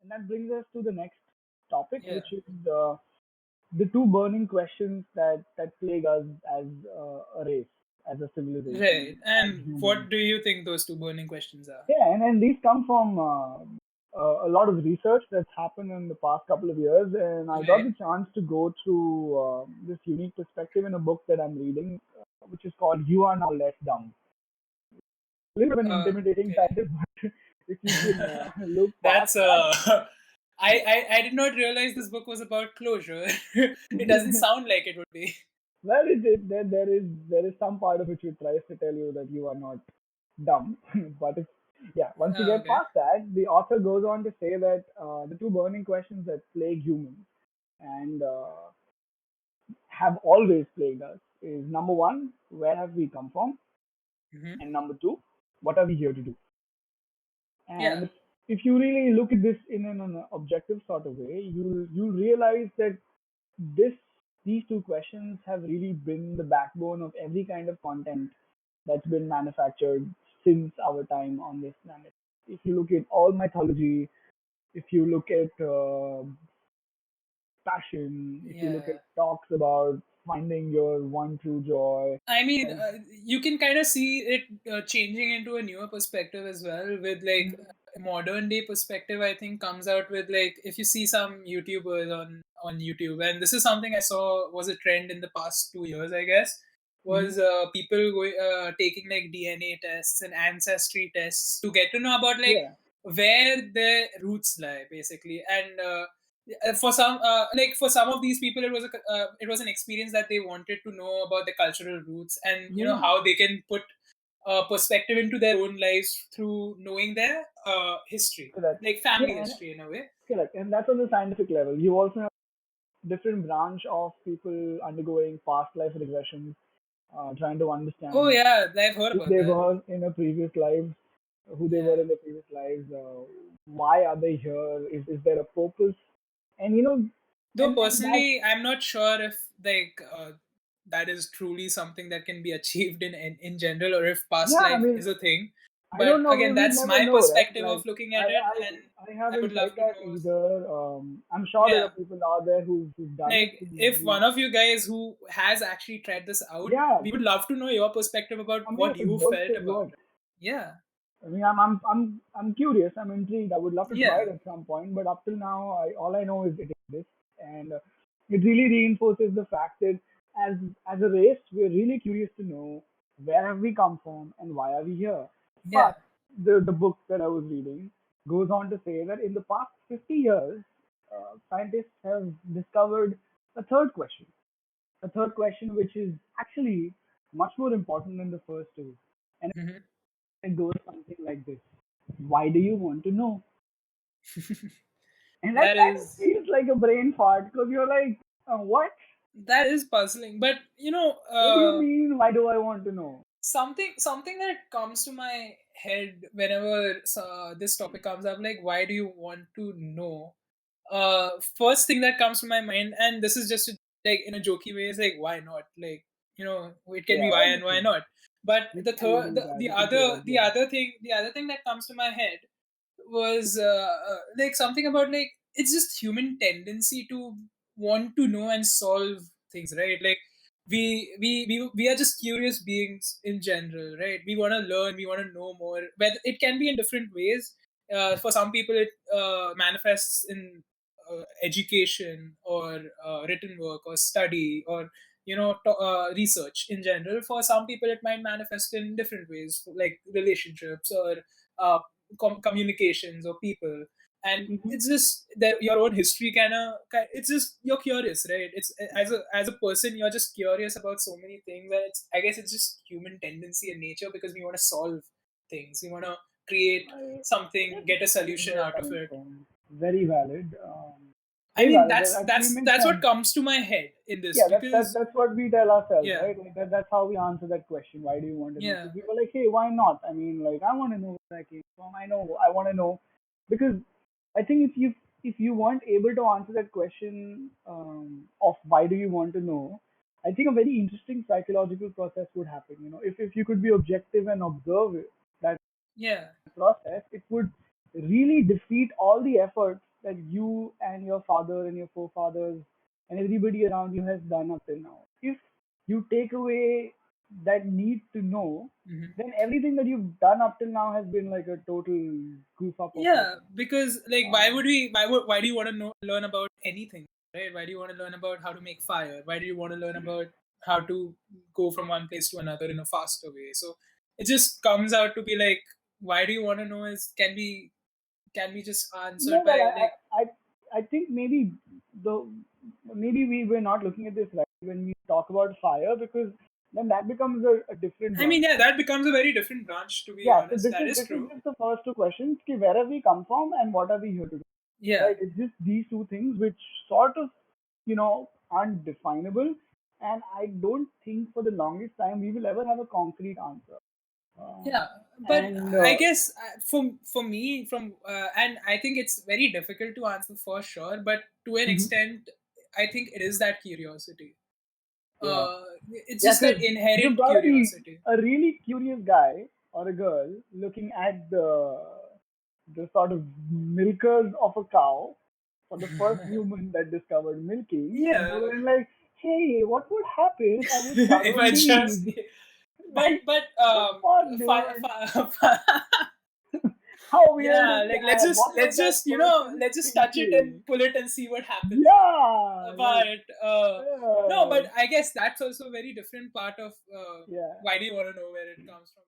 And that brings us to the next topic, Yeah. which is the two burning questions that plague us as a race, as a Right. civilization, as And humans. what do you think those two burning questions are? Yeah, and these come from a lot of research that's happened in the past couple of years, and I got Right. the chance to go through this unique perspective in a book that I'm reading, which is called "You Are Now Less Dumb." A little bit of an intimidating Okay. title, but if you can look past That's that, I did not realize this book was about closure. It doesn't sound like it would be. well, there is some part of it which tries to tell you that you are not dumb, but it's yeah. Once you Oh, get okay. past that, the author goes on to say that the two burning questions that plague humans and have always plagued us is number one, where have we come from, Hmm. and number two, what are we here to do? Yeah. And if you really look at this in an objective sort of way, you'll realize that this these two questions have really been the backbone of every kind of content that's been manufactured since our time on this planet. If you look at all mythology, if you look at passion, if you look at Yeah. talks about finding your one true joy, I mean, and you can kind of see it changing into a newer perspective as well, with like a modern day perspective. I think comes out with like if you see some YouTubers on YouTube, and this is something I saw was a trend in the past 2 years, I guess, mhm, was people taking like DNA tests and ancestry tests to get to know about like yeah, where their roots lie, basically, and for some for some of these people it was an experience that they wanted to know about the cultural roots, and yeah, how they can put perspective into their own lives through knowing their history, correct, like yeah, family and history in a way. correct, and that's on the scientific level. You also have different branch of people undergoing past life regressions, trying to Oh understand yeah, I've heard who about they that. were in a previous lives, who they were Yeah, in their previous lives, why are they here? Is there a purpose? And though and that personally I'm not sure if that is truly something that can be achieved in general, or if past yeah, I life mean, is a thing. I don't But know. again, We'd that's never my know, right? perspective Like of looking I at it, I and I I would haven't love tried to that know. either. I'm sure there Yeah, are people out there who've done it. like if one of you guys who has actually tried this out, Yeah, we would love to know your perspective about I mean, what if it you works, felt it about works. it. Yeah, I mean, I'm curious. I'm intrigued. I would love to try yeah, it at some point, but up till now, all I know is it exists, and it really reinforces the fact that as as a race, we're really curious to know where have we come from and why are we here. yeah. But the book that I was reading goes on to say that in the past 50 years, scientists have discovered a third question, a third question which is actually much more important than the first two, and Hmm. it goes something like this: why do you want to know? And that That kind of is feels like a brain fart because you're like, what? that is puzzling, but What do you mean? Why do I want to know? something that comes to my head whenever this topic comes up, like why do you want to know, first thing that comes to my mind, and this is just like in a jokey way, is like why not, like it can be Yeah, why and why obviously. not. But You the can third do that. You can say that, yeah. the other thing that comes to my head was like something about like it's just human tendency to want to know and solve things, right? Like we are just curious beings in general, right? We want to learn, we want to know more, but it can be in different ways. For some people it manifests in education, or written work, or study, or research in general. For some people it might manifest in different ways, like relationships, or uh, communications, or people. And Hmm. it's just that your own history kind of, it's just you're curious, right? It's as a person you're just curious about so many things, and it's, I guess, it's just human tendency and nature, because we want to solve things, we want to create I something, guess get a it's solution a out of valid it. point. Very valid. I Very mean, valid. that's That actually that's makes that's what sense. comes to my head in this, Yeah, because that's what we tell ourselves, yeah, right? Like that's how we answer that question. Why do you want to know? yeah. Because we were like, hey, why not? I mean, like, I want to know where I came from. I know, I want to know, because I think if you weren't able to answer that question of why do you want to know, I think a very interesting psychological process would happen. If you could be objective and observe that Yeah. process, it would really defeat all the efforts that you and your father and your forefathers and everybody around you has done up till now. If you take away that need to know, Mhm. then everything that you've done up till now has been like a total goof up of Yeah, nothing. because like why Um, would we why do you want to learn about anything, right? Why do you want to learn about how to make fire? Why do you want to learn about how to go from one place to another in a faster way? So it just comes out to be like, why do you want to know is can be just no, answered well, by like, I think the maybe we were not looking at this right when we talk about fire, because then that becomes a different I mean, branch. yeah, that becomes a very different branch, to be Yeah, so honest. That is this is true. just the first two questions. Ki where have we come from and what are we here to do? Yeah. Right? It's just these two things which sort of, aren't definable. And I don't think for the longest time we will ever have a concrete answer. Um, Yeah, but and I guess for me, from and I think it's very difficult to answer for sure. But to an Mhm. extent, I think it is that curiosity. Yeah. It's Yeah, just that because you've inherent got to be curiosity. a really curious guy or a girl looking at the sort of milkers of a cow for the first human that discovered milking, and they Yeah, were like, "Hey, what would happen if I would if download I just, these?" but Like, but the fuck, dude? How weird is yeah, like that? What was let's that just person let's just touch it and thinking? pull it and see what happens. Yeah, like, But no, uh, but I guess that's also a very different part of yeah. why do you want to know where it comes from.